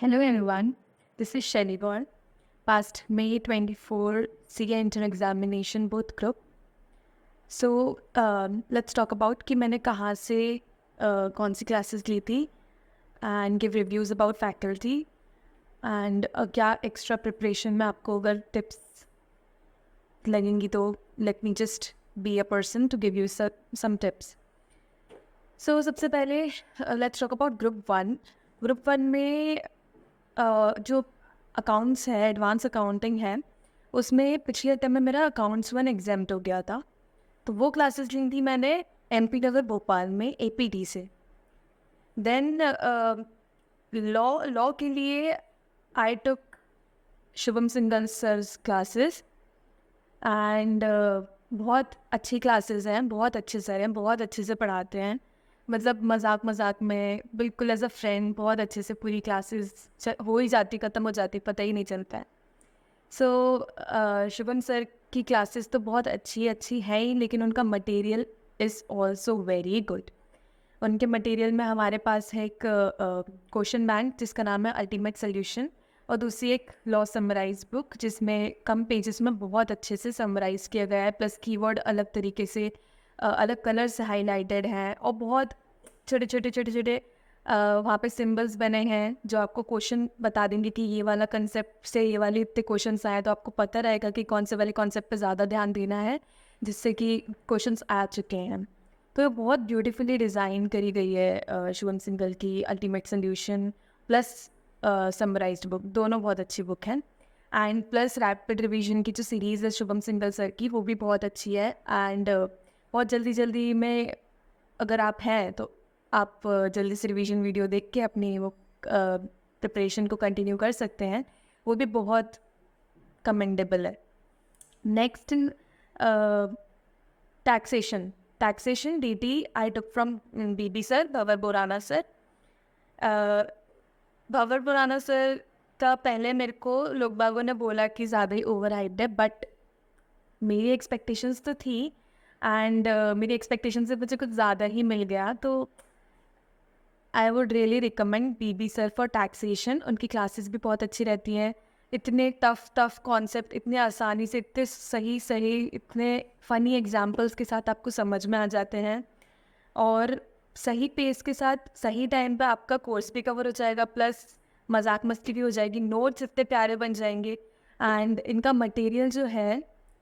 Hello everyone, this is Shelly Gaur, past May 24 CA Intern Examination Both Group. So let's talk about कि मैंने कहाँ से कौन सी classes ली थी and give reviews about faculty and क्या extra preparation में आपको अगर tips लगेंगी तो let me just be a person to give you some tips. So सबसे पहले let's talk about Group 1. Group 1 में जो अकाउंट्स है, एडवांस अकाउंटिंग है, उसमें पिछले अटेम्प्ट में मेरा अकाउंट्स 1 एग्जाम्प्ट हो गया था। तो वो क्लासेस ली थी मैंने MP नगर भोपाल में APD से। देन लॉ के लिए I took Shubham Singhal sir's classes and बहुत अच्छी क्लासेस हैं, बहुत अच्छे सर हैं, बहुत अच्छे से पढ़ाते हैं, मतलब मजाक मजाक में बिल्कुल एज अ फ्रेंड बहुत अच्छे से पूरी क्लासेस हो ही जाती, ख़त्म हो जाती, पता ही नहीं चलता है। सो शुभम सर की क्लासेस तो बहुत अच्छी है ही, लेकिन उनका material is also very good. उनके मटेरियल में हमारे पास है एक क्वेश्चन बैंक जिसका नाम है अल्टीमेट सोल्यूशन, और दूसरी एक लॉ समराइज बुक जिसमें कम पेजेस में बहुत अच्छे से समराइज़ किया गया है, प्लस कीवर्ड अलग तरीके से अलग कलर से हाईलाइटेड हैं, और बहुत छोटे वहाँ पे सिंबल्स बने हैं जो आपको क्वेश्चन बता देंगे कि ये वाला कंसेप्ट से ये वाले इतने क्वेश्चंस आए, तो आपको पता रहेगा कि कौन से वाले कॉन्सेप्ट पे ज़्यादा ध्यान देना है जिससे कि क्वेश्चंस आ चुके हैं। तो ये बहुत ब्यूटीफुली डिज़ाइन करी गई है शुभम सिंगल की ultimate solution plus summarised book, दोनों बहुत अच्छी बुक हैं। एंड प्लस रैपिड रिवीजन की जो सीरीज़ है शुभम सिंगल सर की, वो भी बहुत अच्छी है। एंड बहुत जल्दी में अगर आप हैं तो आप जल्दी से रिवीजन वीडियो देख के अपनी वो प्रिपरेशन को कंटिन्यू कर सकते हैं, वो भी बहुत कमेंडेबल है। Next taxation DT I took from BB sir, Bhanwar Borana sir. Bhanwar Borana sir का पहले मेरे को लोग बागों ने बोला कि ज़्यादा ही ओवर हाइप्ड है, बट मेरी एक्सपेक्टेशंस तो थी एंड मेरी एक्सपेक्टेशन से मुझे कुछ ज़्यादा ही मिल गया। तो I would really recommend BB sir for taxation. उनकी क्लासेस भी बहुत अच्छी रहती हैं, इतने टफ कॉन्सेप्ट इतने आसानी से, इतने सही इतने फ़नी एग्जाम्पल्स के साथ आपको समझ में आ जाते हैं, और सही पेस के साथ सही टाइम पे आपका कोर्स भी कवर हो जाएगा, प्लस मजाक मस्ती भी हो जाएगी, नोट्स इतने प्यारे बन जाएंगे। एंड इनका मटेरियल जो है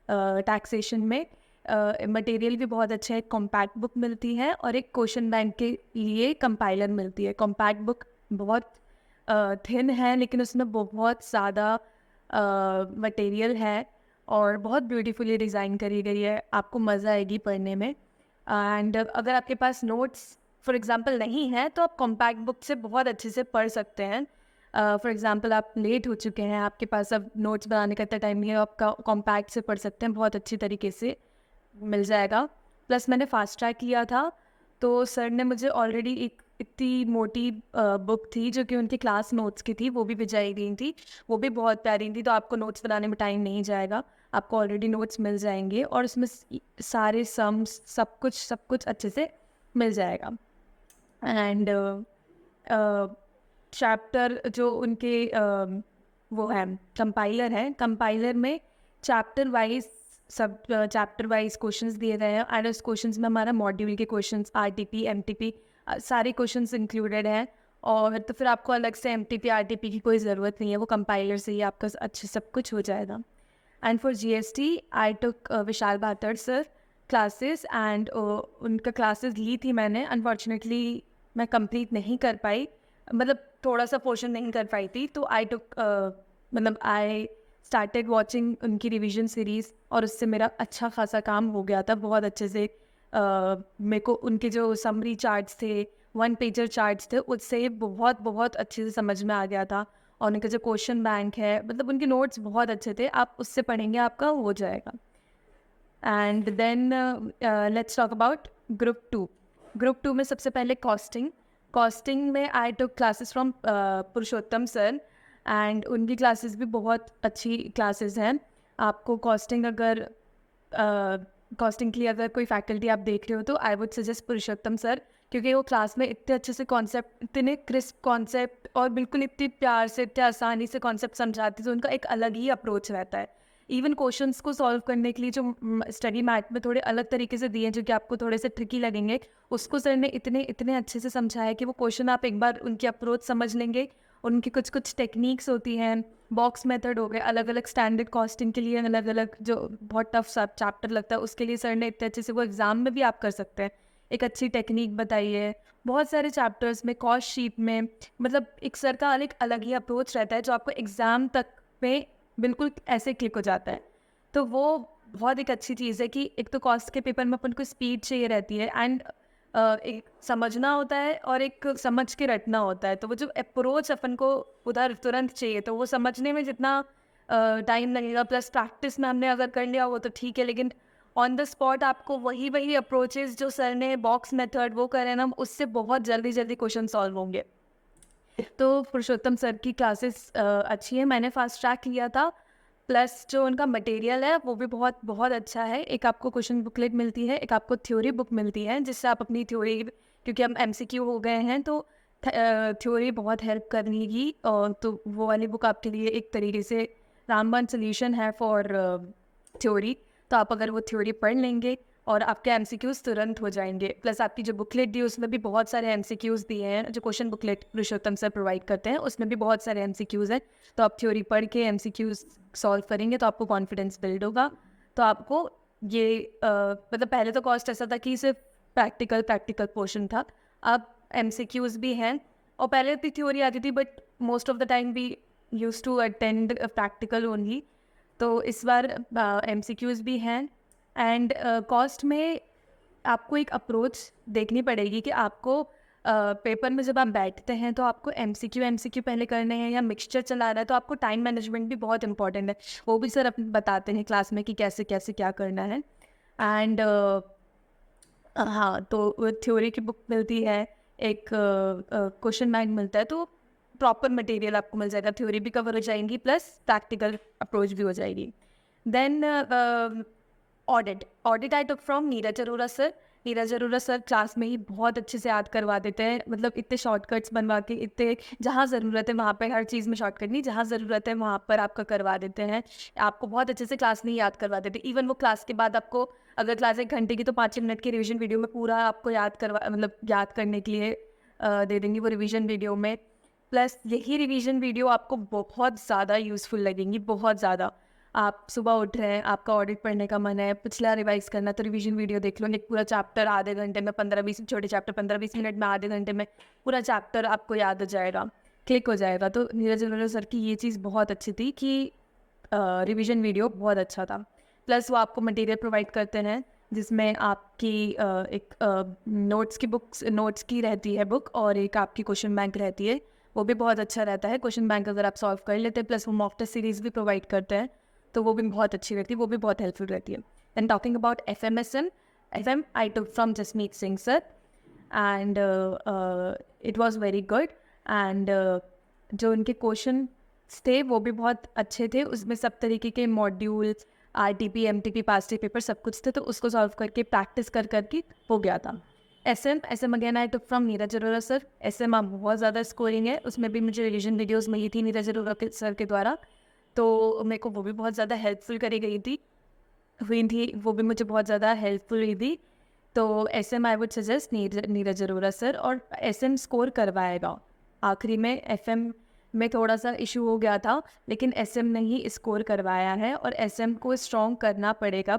टैक्सेशन में मटेरियल भी बहुत अच्छा है। कॉम्पैक्ट बुक मिलती है और एक क्वेश्चन बैंक के लिए कंपाइलर मिलती है। कॉम्पैक्ट बुक बहुत थिन है, लेकिन उसमें बहुत ज़्यादा मटेरियल है और बहुत ब्यूटीफुली डिज़ाइन करी गई है, आपको मज़ा आएगी पढ़ने में। एंड अगर आपके पास नोट्स फॉर एग्ज़ाम्पल नहीं है तो आप कॉम्पैक्ट बुक से बहुत अच्छे से पढ़ सकते हैं। फॉर एग्ज़ाम्पल आप लेट हो चुके हैं, आपके पास अब नोट्स बनाने का इतना टाइम नहीं है, आपका कॉम्पैक्ट से पढ़ सकते हैं, बहुत अच्छी तरीके से मिल जाएगा। प्लस मैंने फास्ट ट्रैक किया था, तो सर ने मुझे ऑलरेडी एक इतनी मोटी बुक थी जो कि उनकी क्लास नोट्स की थी, वो भी भिजाई गई थी, वो भी बहुत प्यारी थी। तो आपको नोट्स बनाने में टाइम नहीं जाएगा, आपको ऑलरेडी नोट्स मिल जाएंगे और उसमें सारे सम्स सब कुछ अच्छे से मिल जाएगा। एंड चैप्टर जो उनके वो है कंपाइलर है, कंपाइलर में चैप्टर वाइज क्वेश्चंस दिए गए हैं, एंड उस क्वेश्चंस में हमारा मॉड्यूल के क्वेश्चंस RTP MTP सारे क्वेश्चंस इंक्लूडेड हैं। और तो फिर आपको अलग से MTP RTP की कोई ज़रूरत नहीं है, वो कंपाइलर से ही आपका अच्छे सब कुछ हो जाएगा। एंड फॉर GST आई टुक विशाल भातर सर क्लासेस, एंड उनका क्लासेस ली थी मैंने, अनफॉर्चुनेटली मैं कंप्लीट नहीं कर पाई, मतलब थोड़ा सा पोर्शन नहीं कर पाई थी। तो आई स्टार्टेड वॉचिंग उनकी रिवीजन सीरीज़, और उससे मेरा अच्छा खासा काम हो गया था, बहुत अच्छे से। मेरे को उनके जो समरी चार्ट्स थे, 1 पेजर चार्ट्स थे, उससे बहुत अच्छे से समझ में आ गया था। और उनका जो क्वेश्चन बैंक है, मतलब उनके नोट्स बहुत अच्छे थे, आप उससे पढ़ेंगे आपका हो जाएगा। And then let's talk about group two में सबसे पहले कॉस्टिंग में I took classes from Purushottam sir, and उनकी क्लासेस भी बहुत अच्छी क्लासेस हैं। आपको कॉस्टिंग के लिए अगर कोई फैकल्टी आप देख रहे हो तो I would suggest Purushottam sir, क्योंकि वो क्लास में इतने अच्छे से कॉन्सेप्ट, इतने क्रिस्प कॉन्सेप्ट और बिल्कुल इतनी प्यार से, इतने आसानी से कॉन्सेप्ट समझाती, तो उनका एक अलग ही अप्रोच रहता है। इवन क्वेश्चंस को सॉल्व करने के लिए जो स्टडी मैथ में थोड़े अलग तरीके से दिए हैं जो कि आपको थोड़े से ट्रिकी लगेंगे, उसको सर ने इतने इतने अच्छे से समझाया कि वो क्वेश्चन आप एक बार उनकी अप्रोच समझ लेंगे। उनकी कुछ कुछ टेक्निक्स होती हैं, बॉक्स मेथड हो गए, अलग अलग स्टैंडर्ड कॉस्टिंग के लिए अलग अलग जो बहुत टफ सा चैप्टर लगता है उसके लिए सर ने इतने अच्छे से, वो एग्ज़ाम में भी आप कर सकते हैं, एक अच्छी टेक्निक बताई है। बहुत सारे चैप्टर्स में, कॉस्ट शीट में, मतलब एक सर का एक अलग ही अप्रोच रहता है जो आपको एग्ज़ाम तक में बिल्कुल ऐसे क्लिक हो जाता है। तो वो बहुत एक अच्छी चीज़ है कि एक तो कॉस्ट के पेपर में अपन को स्पीड चाहिए रहती है, एंड एक समझना होता है और एक समझ के रटना होता है। तो वो जो अप्रोच अपन को उधर तुरंत चाहिए, तो वो समझने में जितना टाइम लगेगा प्लस प्रैक्टिस में हमने अगर कर लिया वो तो ठीक है, लेकिन ऑन द स्पॉट आपको वही वही अप्रोचेस जो सर ने बॉक्स मेथड वो करे ना, उससे बहुत जल्दी जल्दी क्वेश्चन सॉल्व होंगे। तो पुरुषोत्तम सर की क्लासेस अच्छी है, मैंने फास्ट ट्रैक लिया था, प्लस जो उनका मटेरियल है वो भी बहुत बहुत अच्छा है। एक आपको क्वेश्चन बुकलेट मिलती है, एक आपको थ्योरी बुक मिलती है जिससे आप अपनी थ्योरी, क्योंकि हम एमसीक्यू हो गए हैं तो थ्योरी बहुत हेल्प करनेगी, और तो वो वाली बुक आपके लिए एक तरीके से रामबाण सोल्यूशन है फॉर थ्योरी। तो आप अगर वो थ्योरी पढ़ लेंगे और आपके एमसीक्यूज़ तुरंत हो जाएंगे, प्लस आपकी जो बुकलेट दी उसमें भी बहुत सारे एमसीक्यूज़ दिए हैं, जो क्वेश्चन बुकलेट पुरुषोत्तम सर प्रोवाइड करते हैं उसमें भी बहुत सारे एमसीक्यूज़ हैं। तो आप थ्योरी पढ़ के एमसीक्यूज़ सॉल्व करेंगे तो आपको कॉन्फिडेंस बिल्ड होगा। तो आपको ये मतलब पहले तो कॉस्ट ऐसा था कि सिर्फ प्रैक्टिकल पोर्शन था, अब एमसीक्यूज़ भी हैं, और पहले भी थ्योरी आती थी but most of the time we use to attend practical only. तो इस बार एमसीक्यूज़ भी हैं, एंड कॉस्ट में आपको एक अप्रोच देखनी पड़ेगी कि आपको पेपर में जब आप बैठते हैं तो आपको एमसीक्यू पहले करने हैं या मिक्सचर चलाना है, तो आपको टाइम मैनेजमेंट भी बहुत इंपॉर्टेंट है। वो भी सर अपन बताते हैं क्लास में कि कैसे कैसे क्या करना है। एंड हाँ, तो थ्योरी की बुक मिलती है, एक क्वेश्चन बैंक मिलता है, तो प्रॉपर मटेरियल आपको मिल जाएगा, थ्योरी भी कवर हो जाएंगी प्लस प्रैक्टिकल अप्रोच भी हो जाएगी। Then audit I took from Neeraj Arora sir. Neeraj Arora sir class में ही बहुत अच्छे से याद करवा देते हैं, मतलब इतने शॉर्टकट्स बनवा के, इतने जहाँ ज़रूरत है वहाँ पे, हर चीज़ में शॉर्टकट नहीं, जहाँ ज़रूरत है वहाँ पर आपका करवा देते हैं। आपको बहुत अच्छे से क्लास में ही याद करवा देते हैं। इवन वो क्लास के बाद आपको, अगर क्लास 1 घंटे की तो 5 मिनट की रिवीजन वीडियो में पूरा आपको याद करवा, मतलब याद करने के लिए दे देंगी वो रिवीजन वीडियो में। प्लस यही रिवीजन वीडियो आपको बहुत ज़्यादा यूज़फुल लगेंगी, बहुत ज़्यादा। आप सुबह उठ रहे हैं, आपका ऑडिट पढ़ने का मन है, पिछला रिवाइज करना, तो रिवीजन वीडियो देख लो, एक पूरा चैप्टर आधे घंटे में, 15-20 छोटे चैप्टर 15-20 मिनट में, आधे घंटे में पूरा चैप्टर आपको याद हो जाएगा, क्लिक हो जाएगा। तो नीरज अरोरा सर की ये चीज़ बहुत अच्छी थी कि रिवीजन वीडियो बहुत अच्छा था। प्लस वो आपको मटेरियल प्रोवाइड करते हैं जिसमें आपकी एक नोट्स की बुक्स, नोट्स की रहती है बुक, और एक आपकी क्वेश्चन बैंक रहती है, वो भी बहुत अच्छा रहता है। क्वेश्चन बैंक अगर आप सॉल्व कर लेते हैं, प्लस वो मॉक टेस्ट सीरीज़ भी प्रोवाइड करते हैं, तो वो भी बहुत अच्छी रहती है, वो भी बहुत हेल्पफुल रहती है। And talking about FM I took from Jasmeet Singh sir, and it was very good. And जो उनके क्वेश्चन थे वो भी बहुत अच्छे थे, उसमें सब तरीके के modules, RTP MTP past paper सब कुछ थे, तो उसको सॉल्व करके प्रैक्टिस कर करके हो गया था। SM again I took from Neeraj Arora sir. SM आप बहुत ज़्यादा स्कोरिंग है, उसमें भी मुझे रिविजन वीडियोस मिली थी नीरज अरोरा के सर के द्वारा, तो मेरे को वो भी बहुत ज़्यादा हेल्पफुल करी गई थी, हुई थी, वो भी मुझे बहुत ज़्यादा हेल्पफुल हुई थी। तो SM I would suggest Neeraj Arora sir, और SM स्कोर करवाएगा। आखिरी में FM में थोड़ा सा इशू हो गया था, लेकिन SM ने ही स्कोर करवाया है, और SM को स्ट्रॉन्ग करना पड़ेगा